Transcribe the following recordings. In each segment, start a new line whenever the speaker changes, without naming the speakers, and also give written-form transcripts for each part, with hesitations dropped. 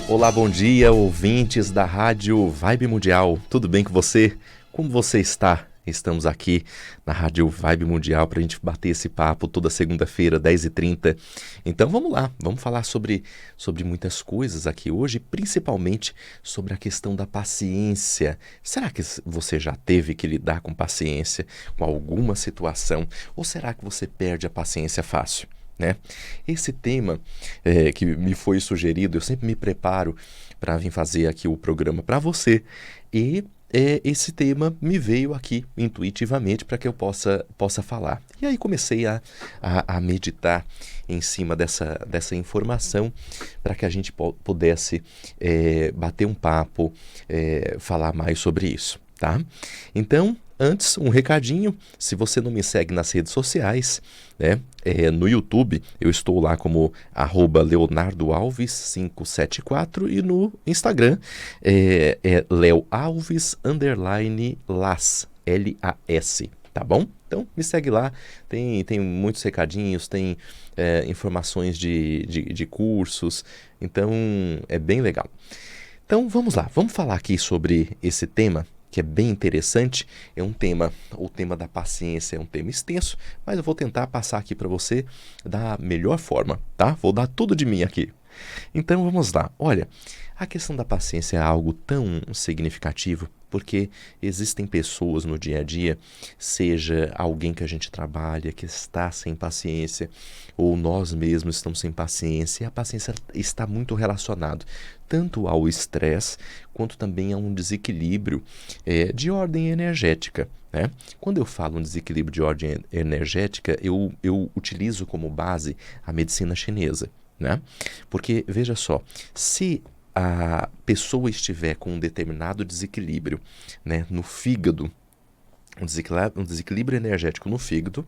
Olá, bom dia, ouvintes da Rádio Vibe Mundial. Tudo bem com você? Como você está? Estamos aqui na Rádio Vibe Mundial para a gente bater esse papo toda segunda-feira, 10h30. Então vamos lá, vamos falar sobre muitas coisas aqui hoje, principalmente sobre a questão da paciência. Será que você já teve que lidar com paciência, com alguma situação? Ou será que você perde a paciência fácil? Né? Esse tema que me foi sugerido, eu sempre me preparo para vir fazer aqui o programa para você e esse tema me veio aqui intuitivamente para que eu possa falar. E aí comecei a meditar em cima dessa informação para que a gente pudesse bater um papo, falar mais sobre isso, tá? Então, antes, um recadinho, se você não me segue nas redes sociais, né, no YouTube, eu estou lá como @LeonardoAlves574 e no Instagram leoalves_las, L-A-S, tá bom? Então, me segue lá, tem muitos recadinhos, tem informações de cursos, então é bem legal. Então, vamos lá, vamos falar aqui sobre esse tema, que é bem interessante. O tema da paciência é um tema extenso, mas eu vou tentar passar aqui para você da melhor forma, tá? Vou dar tudo de mim aqui. Então vamos lá. Olha, a questão da paciência é algo tão significativo, porque existem pessoas no dia a dia, seja alguém que a gente trabalha, que está sem paciência, ou nós mesmos estamos sem paciência, e a paciência está muito relacionada tanto ao estresse, quanto também a um desequilíbrio de ordem energética, né? Quando eu falo um desequilíbrio de ordem energética, eu utilizo como base a medicina chinesa, né? Porque, veja só, se a pessoa estiver com um determinado desequilíbrio, né, no fígado, um desequilíbrio energético no fígado,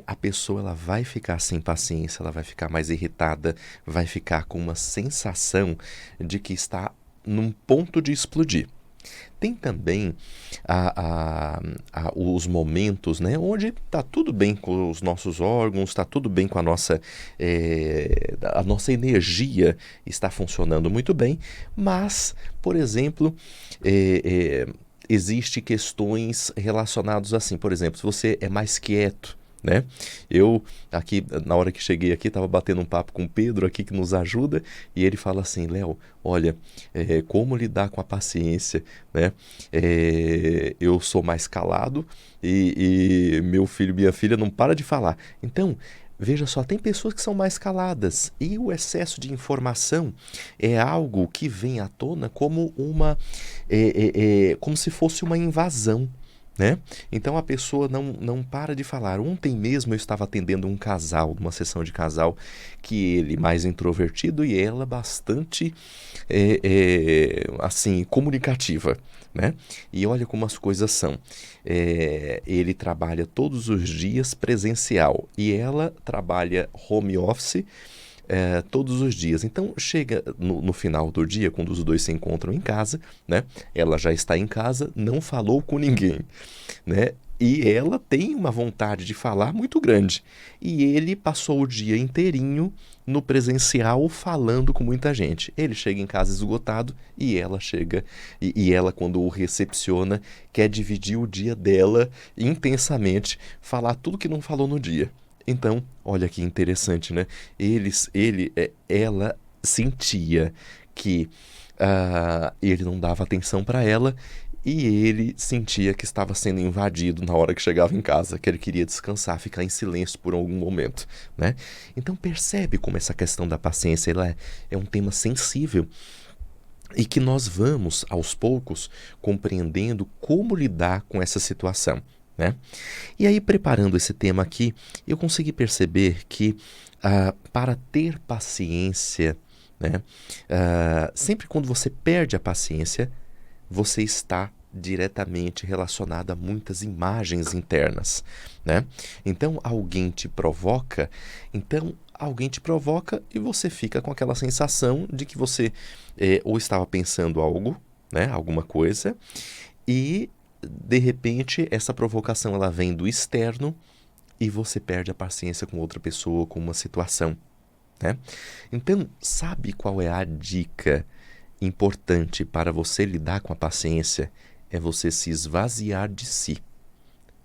a pessoa ela vai ficar sem paciência, ela vai ficar mais irritada, vai ficar com uma sensação de que está num ponto de explodir. Tem também os momentos, né, onde está tudo bem com os nossos órgãos, está tudo bem com a nossa energia está funcionando muito bem, mas, por exemplo, existe questões relacionadas assim, por exemplo, se você é mais quieto, né? Eu aqui, na hora que cheguei aqui, estava batendo um papo com o Pedro aqui que nos ajuda, e ele fala assim: Léo, olha, como lidar com a paciência, né? Eu sou mais calado e meu filho, minha filha não para de falar. Então, veja só, tem pessoas que são mais caladas e o excesso de informação é algo que vem à tona como como se fosse uma invasão, né? Então a pessoa não para de falar. Ontem mesmo eu estava atendendo um casal, numa sessão de casal, que ele mais introvertido e ela bastante assim, comunicativa, né? E olha como as coisas são. Ele trabalha todos os dias presencial e ela trabalha home office todos os dias. Então chega no final do dia, quando os dois se encontram em casa, né? Ela já está em casa, não falou com ninguém, né? E ela tem uma vontade de falar muito grande. E ele passou o dia inteirinho no presencial falando com muita gente. Ele chega em casa esgotado e ela chega, e ela, quando o recepciona, quer dividir o dia dela intensamente, falar tudo que não falou no dia. Então, olha que interessante, né? Ela sentia que ele não dava atenção para ela e ele sentia que estava sendo invadido na hora que chegava em casa, que ele queria descansar, ficar em silêncio por algum momento, né? Então percebe como essa questão da paciência ela é um tema sensível e que nós vamos, aos poucos, compreendendo como lidar com essa situação, né? E aí, preparando esse tema aqui, eu consegui perceber que para ter paciência, né, sempre quando você perde a paciência, você está diretamente relacionado a muitas imagens internas, né? Então alguém te provoca e você fica com aquela sensação de que você ou estava pensando algo, né, alguma coisa, e de repente essa provocação ela vem do externo e você perde a paciência com outra pessoa, com uma situação. né? Então, sabe qual é a dica importante para você lidar com a paciência? É você se esvaziar de si.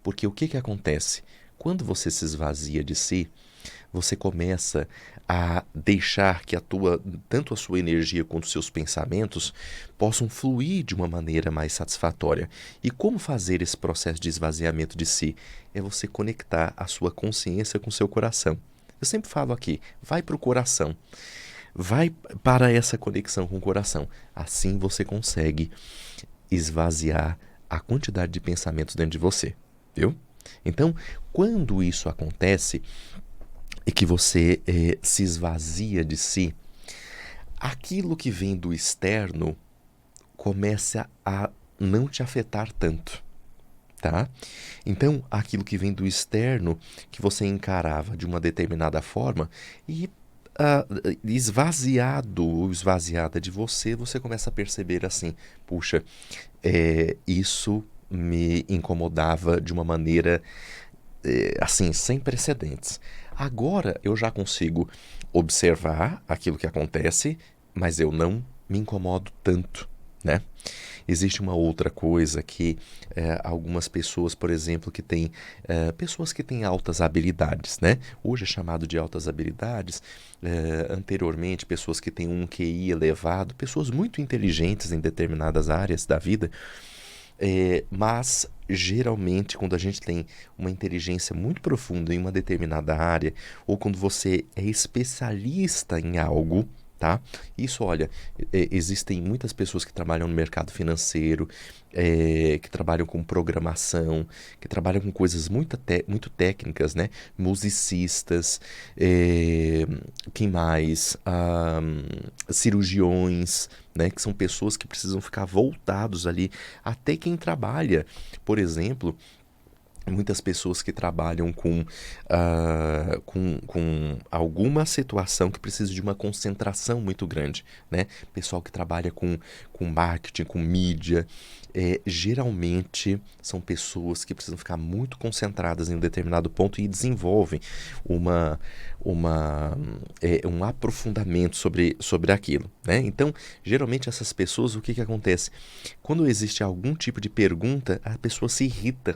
Porque o que que acontece? Quando você se esvazia de si, você começa a deixar que tanto a sua energia quanto os seus pensamentos possam fluir de uma maneira mais satisfatória. E como fazer esse processo de esvaziamento de si? É você conectar a sua consciência com o seu coração. Eu sempre falo aqui, vai para o coração. Vai para essa conexão com o coração. Assim você consegue esvaziar a quantidade de pensamentos dentro de você, viu? Então, quando isso acontece e que você se esvazia de si, aquilo que vem do externo começa a não te afetar tanto, tá? Então, aquilo que vem do externo, que você encarava de uma determinada forma, e esvaziado ou esvaziada de você, você começa a perceber assim, puxa, isso me incomodava de uma maneira assim, sem precedentes. Agora eu já consigo observar aquilo que acontece, mas eu não me incomodo tanto, né? Existe uma outra coisa que algumas pessoas, por exemplo, que têm pessoas que têm altas habilidades, né? Hoje é chamado de altas habilidades. Anteriormente, pessoas que têm um QI elevado, pessoas muito inteligentes em determinadas áreas da vida. Mas geralmente quando a gente tem uma inteligência muito profunda em uma determinada área, ou quando você é especialista em algo, tá? Isso, olha, existem muitas pessoas que trabalham no mercado financeiro, que trabalham com programação, que trabalham com coisas muito técnicas, né? Musicistas, quem mais? Cirurgiões, né? Que são pessoas que precisam ficar voltados ali. Até quem trabalha, por exemplo, muitas pessoas que trabalham com alguma situação que precisa de uma concentração muito grande, né? Pessoal que trabalha com marketing, com mídia, geralmente são pessoas que precisam ficar muito concentradas em um determinado ponto e desenvolvem uma, um aprofundamento sobre aquilo, né? Então, geralmente essas pessoas, o que acontece? Quando existe algum tipo de pergunta, a pessoa se irrita,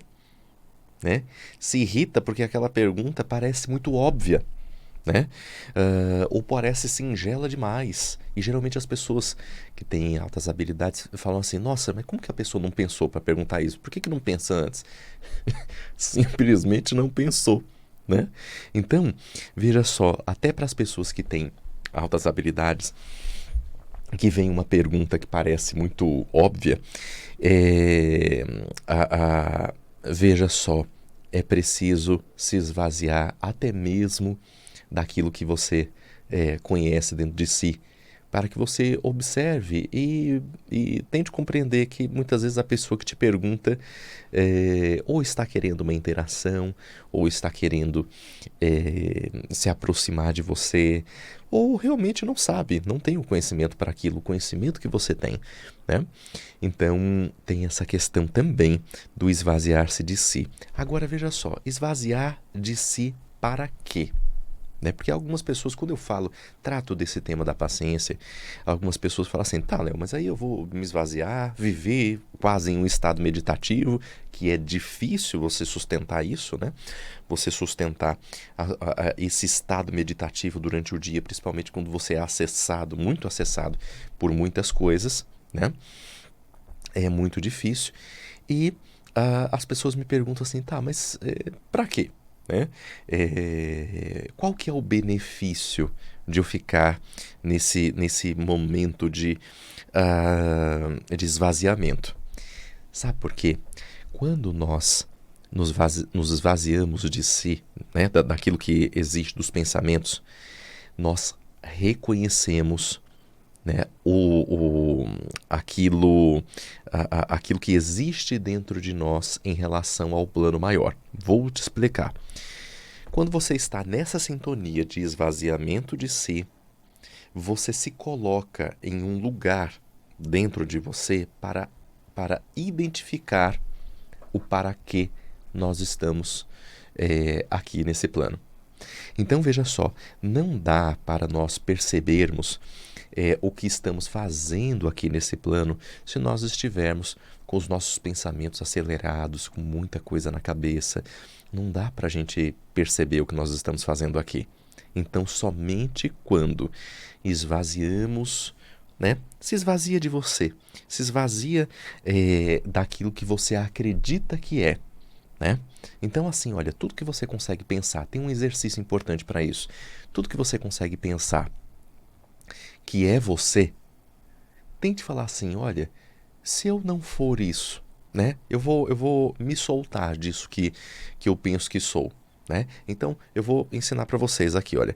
né? Se irrita porque aquela pergunta parece muito óbvia, né? Ou parece singela demais. E geralmente as pessoas que têm altas habilidades falam assim: nossa, mas como que a pessoa não pensou para perguntar isso? Por que não pensa antes? Simplesmente não pensou, né? Então, veja só, até para as pessoas que têm altas habilidades, que vem uma pergunta que parece muito óbvia, é, a, a- veja só, é preciso se esvaziar até mesmo daquilo que você conhece dentro de si, para que você observe e tente compreender que muitas vezes a pessoa que te pergunta ou está querendo uma interação, ou está querendo se aproximar de você, ou realmente não sabe, não tem o conhecimento para aquilo, o conhecimento que você tem, né? Então tem essa questão também do esvaziar-se de si. Agora veja só, esvaziar de si para quê? Né? Porque algumas pessoas, quando eu trato desse tema da paciência, algumas pessoas falam assim: tá, Léo, mas aí eu vou me esvaziar, viver quase em um estado meditativo, que é difícil você sustentar isso, né? Você sustentar esse estado meditativo durante o dia, principalmente quando você é acessado, muito acessado por muitas coisas, né? É muito difícil. E as pessoas me perguntam assim: tá, mas pra quê? Né? Qual que é o benefício de eu ficar nesse momento de esvaziamento? Sabe por quê? Quando nós nos esvaziamos de si, né, daquilo que existe dos pensamentos, nós reconhecemos, né, aquilo que existe dentro de nós em relação ao plano maior. Vou te explicar. Quando você está nessa sintonia de esvaziamento de si, você se coloca em um lugar dentro de você para identificar o para que nós estamos aqui nesse plano, Então veja só, não dá para nós percebermos o que estamos fazendo aqui nesse plano se nós estivermos com os nossos pensamentos acelerados, com muita coisa na cabeça. Não dá para a gente perceber o que nós estamos fazendo aqui. Então, somente quando esvaziamos, né? Se esvazia de você, se esvazia daquilo que você acredita que é, né? Então, assim, olha, tudo que você consegue pensar, tem um exercício importante para isso. Tudo que você consegue pensar que é você, tente falar assim, olha, se eu não for isso, né? Eu vou me soltar disso que eu penso que sou, né? Então, eu vou ensinar para vocês aqui, olha,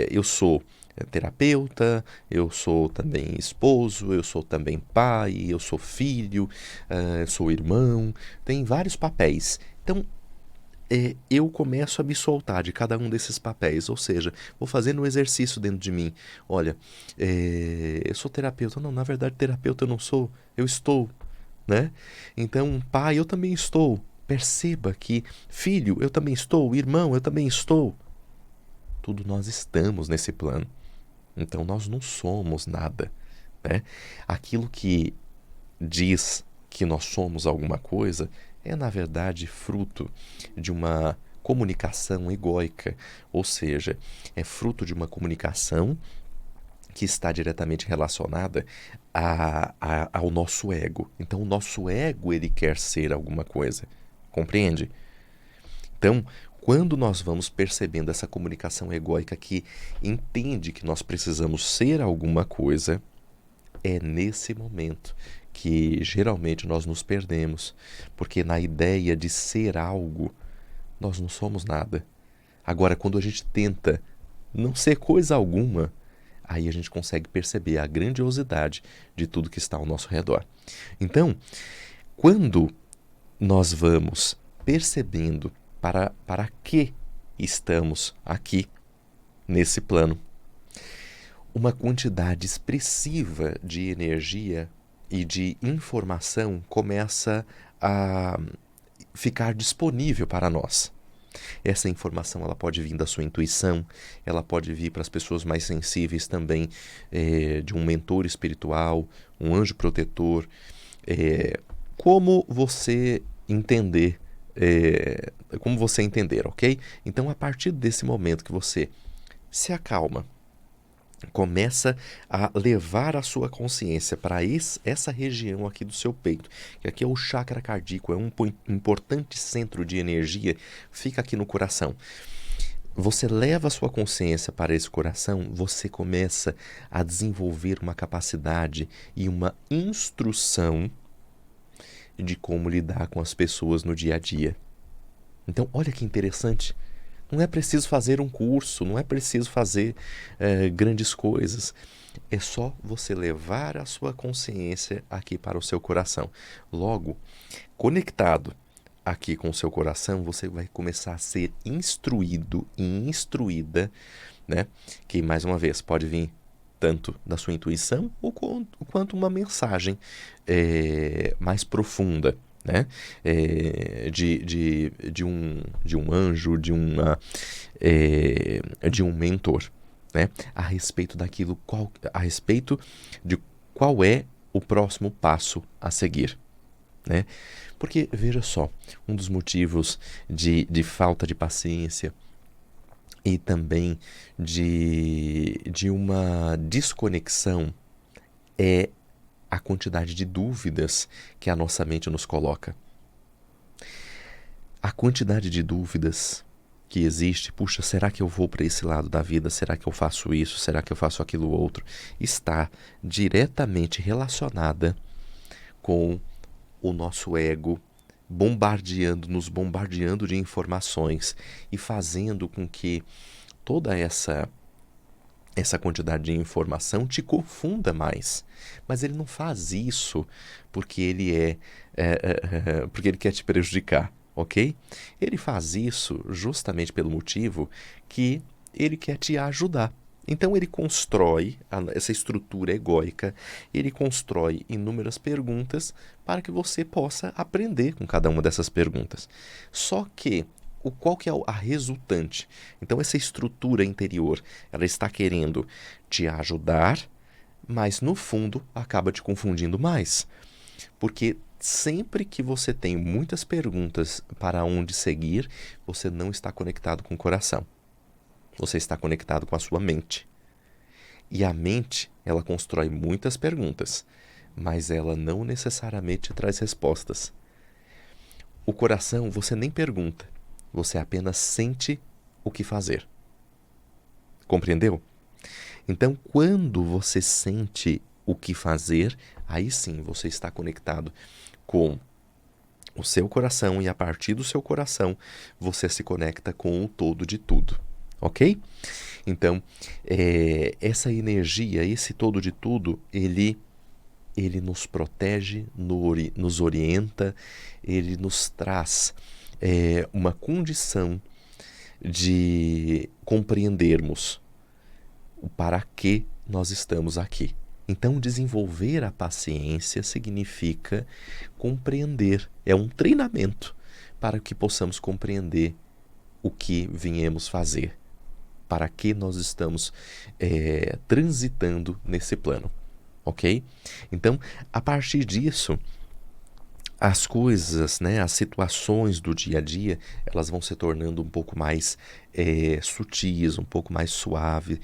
eu sou terapeuta, eu sou também esposo, eu sou também pai, eu sou filho, eu sou irmão, tem vários papéis. Então, eu começo a me soltar de cada um desses papéis, ou seja, vou fazendo um exercício dentro de mim. Olha, eu sou terapeuta. Não, na verdade, terapeuta eu não sou, eu estou, né? Então, pai, eu também estou. Perceba que filho, eu também estou, irmão, eu também estou. Tudo nós estamos nesse plano. Então, nós não somos nada, né? Aquilo que diz que nós somos alguma coisa é, na verdade, fruto de uma comunicação egóica, ou seja, é fruto de uma comunicação que está diretamente relacionada ao nosso ego. Então, o nosso ego, ele quer ser alguma coisa, compreende? Então, quando nós vamos percebendo essa comunicação egóica que entende que nós precisamos ser alguma coisa, é nesse momento que geralmente nós nos perdemos, porque na ideia de ser algo, nós não somos nada. Agora, quando a gente tenta não ser coisa alguma, aí a gente consegue perceber a grandiosidade de tudo que está ao nosso redor. Então, quando nós vamos percebendo para que estamos aqui nesse plano, uma quantidade expressiva de energia e de informação começa a ficar disponível para nós. Essa informação ela pode vir da sua intuição, ela pode vir para as pessoas mais sensíveis também, de um mentor espiritual, um anjo protetor, como você entender, ok? Então, a partir desse momento que você se acalma, começa a levar a sua consciência para essa região aqui do seu peito, que aqui é o chakra cardíaco, é um importante centro de energia, fica aqui no coração. Você leva a sua consciência para esse coração, você começa a desenvolver uma capacidade e uma instrução de como lidar com as pessoas no dia a dia. Então, olha que interessante. Não é preciso fazer um curso, não é preciso fazer grandes coisas. É só você levar a sua consciência aqui para o seu coração. Logo, conectado aqui com o seu coração, você vai começar a ser instruído e instruída, né? Que, mais uma vez, pode vir tanto da sua intuição quanto uma mensagem mais profunda, né? De um anjo, de um mentor, né? A respeito a respeito de qual é o próximo passo a seguir, né? Porque, veja só, um dos motivos de falta de paciência e também de uma desconexão é a quantidade de dúvidas que a nossa mente nos coloca. A quantidade de dúvidas que existe, puxa, será que eu vou para esse lado da vida? Será que eu faço isso? Será que eu faço aquilo outro? Está diretamente relacionada com o nosso ego nos bombardeando de informações e fazendo com que toda essa quantidade de informação te confunda mais. Mas ele não faz isso porque porque ele quer te prejudicar, ok? Ele faz isso justamente pelo motivo que ele quer te ajudar. Então ele constrói essa estrutura egóica, ele constrói inúmeras perguntas para que você possa aprender com cada uma dessas perguntas. Só que qual que é a resultante? Então essa estrutura interior, ela está querendo te ajudar, mas no fundo acaba te confundindo mais. Porque sempre que você tem muitas perguntas para onde seguir, você não está conectado com o coração. Você está conectado com a sua mente. E a mente, ela constrói muitas perguntas, mas ela não necessariamente traz respostas. O coração, você nem pergunta, você apenas sente o que fazer. Compreendeu? Então, quando você sente o que fazer, aí sim você está conectado com o seu coração e a partir do seu coração você se conecta com o todo de tudo, ok? Então, essa energia, esse todo de tudo, ele nos protege, nos orienta, ele nos traz uma condição de compreendermos o para que nós estamos aqui. Então, desenvolver a paciência significa compreender, é um treinamento para que possamos compreender o que viemos fazer, para que nós estamos transitando nesse plano, ok? Então, a partir disso, as coisas, né, as situações do dia a dia, elas vão se tornando um pouco mais sutis, um pouco mais suave,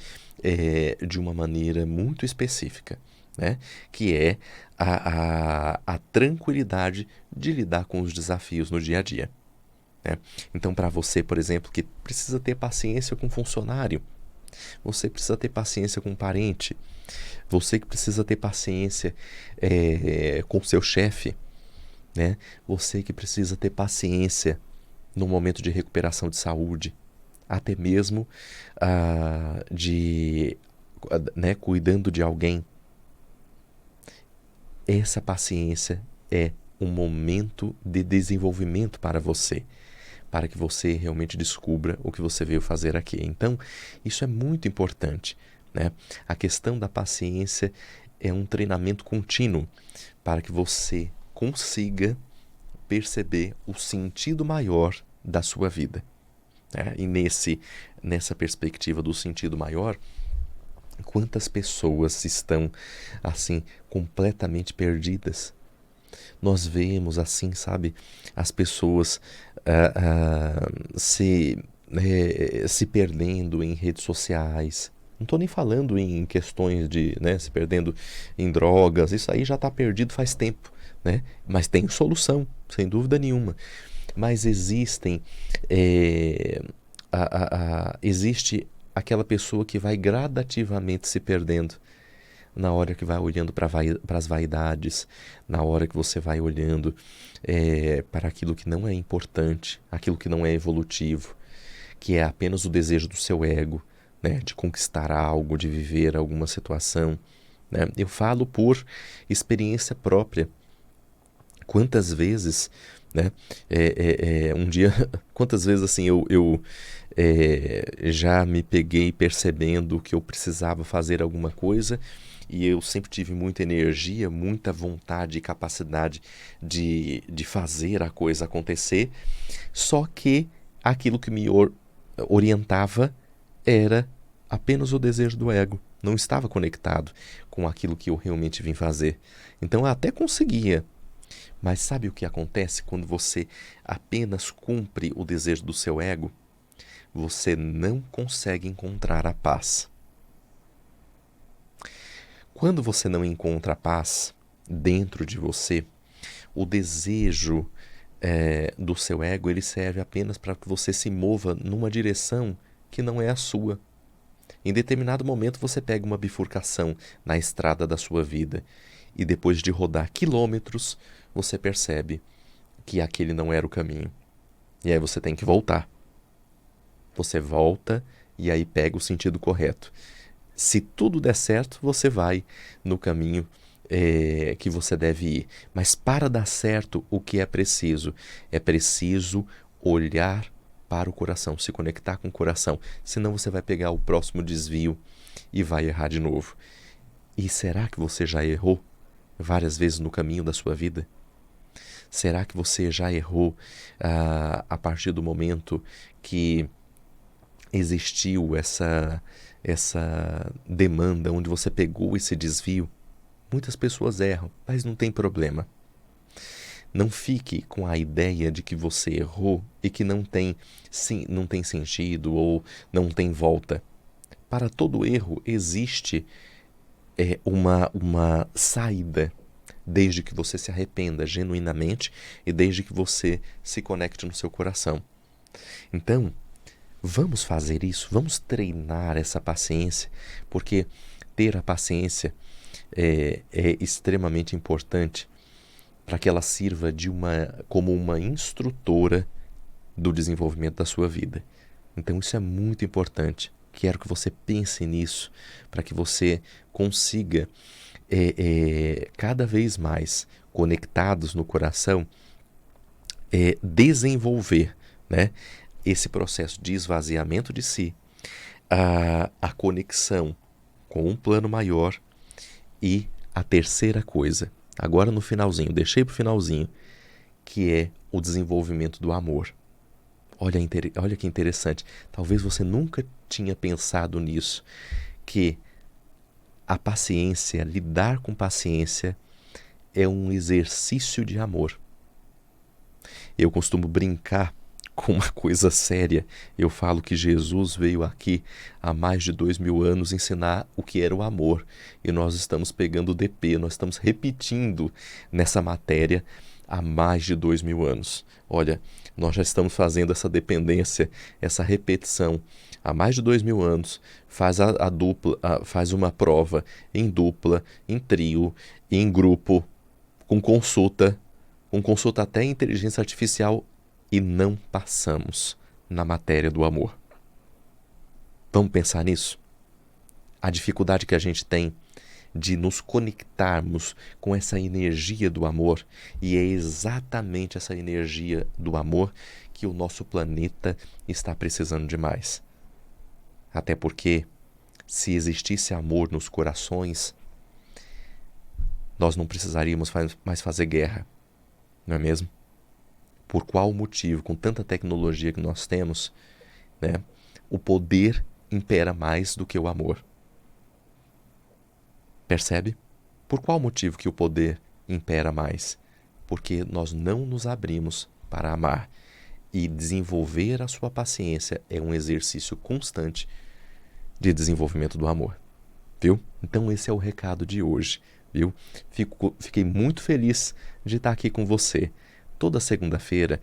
de uma maneira muito específica, né, que é a tranquilidade de lidar com os desafios no dia a dia. Né? Então, para você, por exemplo, que precisa ter paciência com um funcionário, você precisa ter paciência com um parente, você que precisa ter paciência com seu chefe, né? Você que precisa ter paciência no momento de recuperação de saúde, até mesmo né, cuidando de alguém. Essa paciência é um momento de desenvolvimento para você, para que você realmente descubra o que você veio fazer aqui. Então, isso é muito importante, né? A questão da paciência é um treinamento contínuo para que você consiga perceber o sentido maior da sua vida. Né? E nessa perspectiva do sentido maior, quantas pessoas estão assim completamente perdidas? Nós vemos assim, sabe, as pessoas se perdendo em redes sociais. Não estou nem falando em questões de, né, se perdendo em drogas, isso aí já está perdido faz tempo, né? Mas tem solução, sem dúvida nenhuma. Mas existe aquela pessoa que vai gradativamente se perdendo na hora que vai olhando para as vaidades, na hora que você vai olhando para aquilo que não é importante, aquilo que não é evolutivo, que é apenas o desejo do seu ego, né, de conquistar algo, de viver alguma situação. Né? Eu falo por experiência própria. Quantas vezes, né, um dia, quantas vezes assim eu já me peguei percebendo que eu precisava fazer alguma coisa e eu sempre tive muita energia, muita vontade e capacidade de fazer a coisa acontecer, só que aquilo que me orientava era apenas o desejo do ego, não estava conectado com aquilo que eu realmente vim fazer. Então eu até conseguia. Mas sabe o que acontece quando você apenas cumpre o desejo do seu ego? Você não consegue encontrar a paz. Quando você não encontra a paz dentro de você, o desejo do seu ego, ele serve apenas para que você se mova numa direção que não é a sua. Em determinado momento você pega uma bifurcação na estrada da sua vida e depois de rodar quilômetros, você percebe que aquele não era o caminho. E aí você tem que voltar. Você volta e aí pega o sentido correto. Se tudo der certo, você vai no caminho que você deve ir. Mas para dar certo, o que é preciso? É preciso olhar para o coração, se conectar com o coração. Senão você vai pegar o próximo desvio e vai errar de novo. E será que você já errou várias vezes no caminho da sua vida? Será que você já errou a partir do momento que existiu essa demanda onde você pegou esse desvio? Muitas pessoas erram, mas não tem problema. Não fique com a ideia de que você errou e que não tem sentido ou não tem volta. Para todo erro existe uma saída, desde que você se arrependa genuinamente e desde que você se conecte no seu coração. Então, vamos fazer isso, vamos treinar essa paciência, porque ter a paciência é extremamente importante para que ela sirva como uma instrutora do desenvolvimento da sua vida. Então isso é muito importante. Quero que você pense nisso, para que você consiga, cada vez mais conectados no coração, desenvolver, né, esse processo de esvaziamento de si, a conexão com um plano maior e a terceira coisa, agora no finalzinho, deixei para o finalzinho, que é o desenvolvimento do amor. Olha que interessante, talvez você nunca tinha pensado nisso, que a paciência, lidar com paciência, é um exercício de amor. Eu costumo brincar com uma coisa séria. Eu falo que Jesus veio aqui há mais de 2000 anos ensinar o que era o amor. E nós estamos pegando o DP, nós estamos repetindo nessa matéria há mais de 2000 anos. Olha, nós já estamos fazendo essa dependência, essa repetição há mais de 2000 anos. Faz faz uma prova em dupla, em trio, em grupo, com consulta até inteligência artificial, e não passamos na matéria do amor. Vamos pensar nisso? A dificuldade que a gente tem de nos conectarmos com essa energia do amor, e é exatamente essa energia do amor que o nosso planeta está precisando demais. Até porque, se existisse amor nos corações, nós não precisaríamos mais fazer guerra, não é mesmo? Por qual motivo, com tanta tecnologia que nós temos, né, o poder impera mais do que o amor? Percebe? Por qual motivo que o poder impera mais? Porque nós não nos abrimos para amar. E desenvolver a sua paciência é um exercício constante de desenvolvimento do amor. Viu? Então esse é o recado de hoje. Viu? Fiquei muito feliz de estar aqui com você. Toda segunda-feira,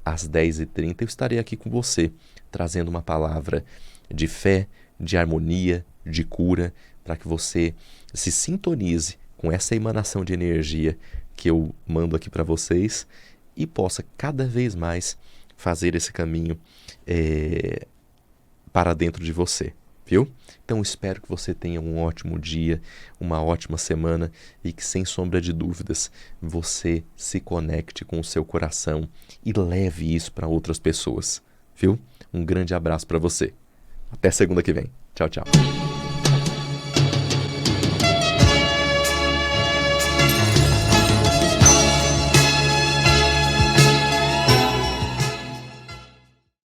às 10h30, eu estarei aqui com você, trazendo uma palavra de fé, de harmonia, de cura, para que você se sintonize com essa emanação de energia que eu mando aqui para vocês e possa cada vez mais fazer esse caminho para dentro de você. Viu? Então espero que você tenha um ótimo dia, uma ótima semana e que, sem sombra de dúvidas, você se conecte com o seu coração e leve isso para outras pessoas. Viu? Um grande abraço para você. Até segunda que vem. Tchau, tchau.